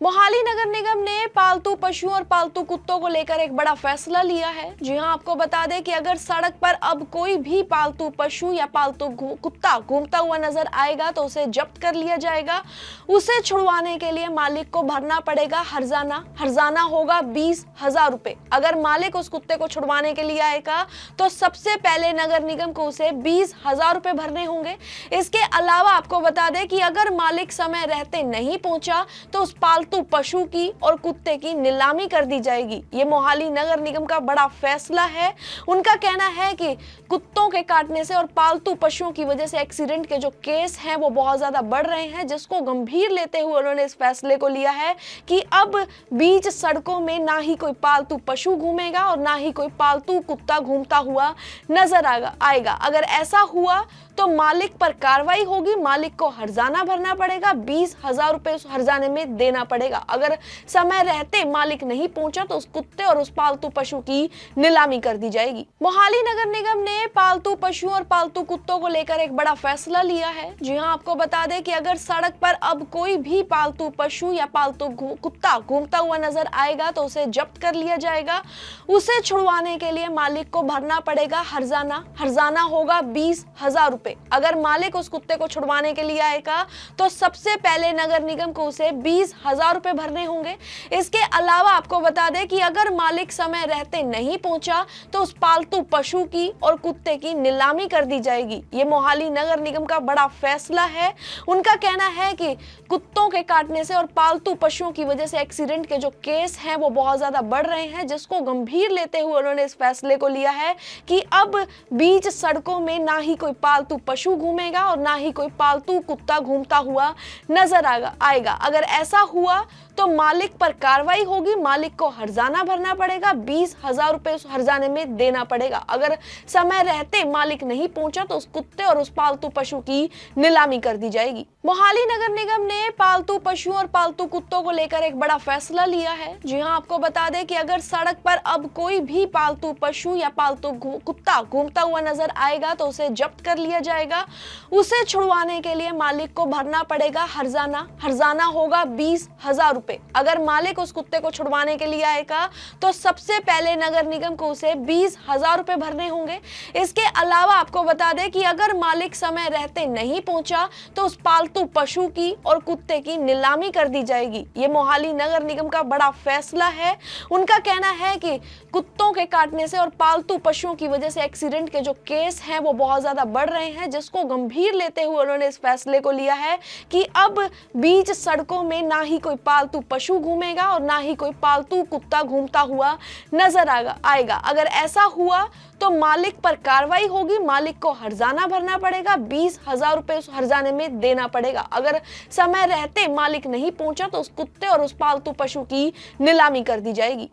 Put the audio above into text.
मोहाली नगर निगम ने पालतू पशुओं और पालतू कुत्तों को लेकर एक बड़ा फैसला लिया है। जी हां, आपको बता दें कि अगर सड़क पर अब कोई भी पालतू पशु या पालतू कुत्ता घूमता हुआ नजर आएगा तो उसे जब्त कर लिया जाएगा। उसे छुड़वाने के लिए मालिक को भरना पड़ेगा हर्जाना होगा 20,000 रुपए। अगर मालिक उस कुत्ते को छुड़वाने के लिए आएगा तो सबसे पहले नगर निगम को उसे 20,000 रुपए भरने होंगे। इसके अलावा आपको बता दें कि अगर मालिक समय रहते नहीं पहुंचा तो उस पालतू पशु की और कुत्ते की नीलामी कर दी जाएगी। ये मोहाली नगर निगम का बड़ा फैसला है। उनका कहना है कि कुत्तों के काटने से और पालतू पशुओं की वजह से एक्सीडेंट के जो केस हैं वो बहुत ज्यादा बढ़ रहे हैं, जिसको गंभीर लेते हुए उन्होंने इस फैसले को लिया है कि अब बीच सड़कों में ना ही कोई पालतू पशु घूमेगा और ना ही कोई पालतू कुत्ता घूमता हुआ नजर आएगा। अगर ऐसा हुआ तो मालिक पर कार्रवाई होगी। मालिक को हर्जाना भरना पड़ेगा, 20,000 रुपए उस हर्जाने में देना पड़ेगा। अगर समय रहते मालिक नहीं पहुंचा तो उस कुत्ते और उस पालतू पशु की नीलामी कर दी जाएगी। मोहाली नगर निगम ने पालतू पशुओं और पालतू कुत्तों को लेकर एक बड़ा फैसला लिया है। जी हां, आपको बता दें कि अगर सड़क पर अब कोई भी पालतू पशु या पालतू कुत्ता घूमता हुआ नजर आएगा तो उसे जब्त कर लिया जाएगा। उसे छुड़वाने के लिए मालिक को भरना पड़ेगा हर्जाना होगा 20,000 रुपए। अगर मालिक उस कुत्ते को छुड़वाने के लिए आएगा तो सबसे पहले नगर निगम को उसे 20,000 रुपए भरने होंगे। इसके अलावा आपको बता दें कि अगर मालिक समय रहते नहीं पहुंचा तो उस पालतू पशु की और कुत्ते की नीलामी कर दी जाएगी। ये मोहाली नगर निगम का बड़ा फैसला है। उनका कहना है कि कुत्तों के काटने से और पालतू पशुओं की वजह से एक्सीडेंट के जो केस हैं वो बहुत ज्यादा बढ़ रहे हैं, जिसको गंभीर लेते हुए उन्होंने इस फैसले को लिया है कि अब बीच सड़कों में ना ही कोई पालतू पशु घूमेगा और ना ही कोई पालतू कुत्ता घूमता हुआ नजर आएगा। अगर ऐसा हुआ तो मालिक पर कार्रवाई होगी। मालिक को हर्जाना भरना पड़ेगा, 20,000 रुपए उस हर्जाने में देना पड़ेगा। अगर समय रहते मालिक नहीं पहुंचा तो उस कुत्ते और उस पालतू पशु की नीलामी कर दी जाएगी। मोहाली नगर निगम ने पालतू पशुओं और पालतू कुत्तों को लेकर एक बड़ा फैसला लिया है। जी हां, आपको बता दें कि अगर सड़क पर अब कोई भी पालतू पशु या पालतू कुत्ता घूमता हुआ नजर आएगा तो उसे जब्त कर लिया जाएगा। उसे छुड़वाने के लिए मालिक को भरना पड़ेगा हर्जाना होगा 20,000 रुपए। अगर मालिक उस कुत्ते को छुड़वाने के लिए आएगा तो सबसे पहले नगर निगम को उसे 20,000 रुपए भरने होंगे। इसके अलावा आपको बता दें कि अगर मालिक समय रहते नहीं पहुंचा तो उस पालतू पशु की और कुत्ते की नीलामी कर दी जाएगी। ये मोहाली नगर निगम का बड़ा फैसला है। उनका कहना है कि कुत्तों के काटने से और पालतू पशुओं की वजह से एक्सीडेंट के जो केस हैं वो बहुत ज्यादा बढ़ रहे हैं, जिसको गंभीर लेते हुए उन्होंने इस फैसले को लिया है कि अब बीच सड़कों में ना ही कोई पालतू पशु घूमेगा और ना ही कोई पालतू कुत्ता घूमता हुआ नजर आएगा। अगर ऐसा हुआ तो मालिक पर कार्रवाई होगी। मालिक को हर्जाना भरना पड़ेगा, 20,000 रुपए उस हर्जाने में देना पड़ेगा। अगर समय रहते मालिक नहीं पहुंचा तो उस कुत्ते और उस पालतू पशु की नीलामी कर दी जाएगी।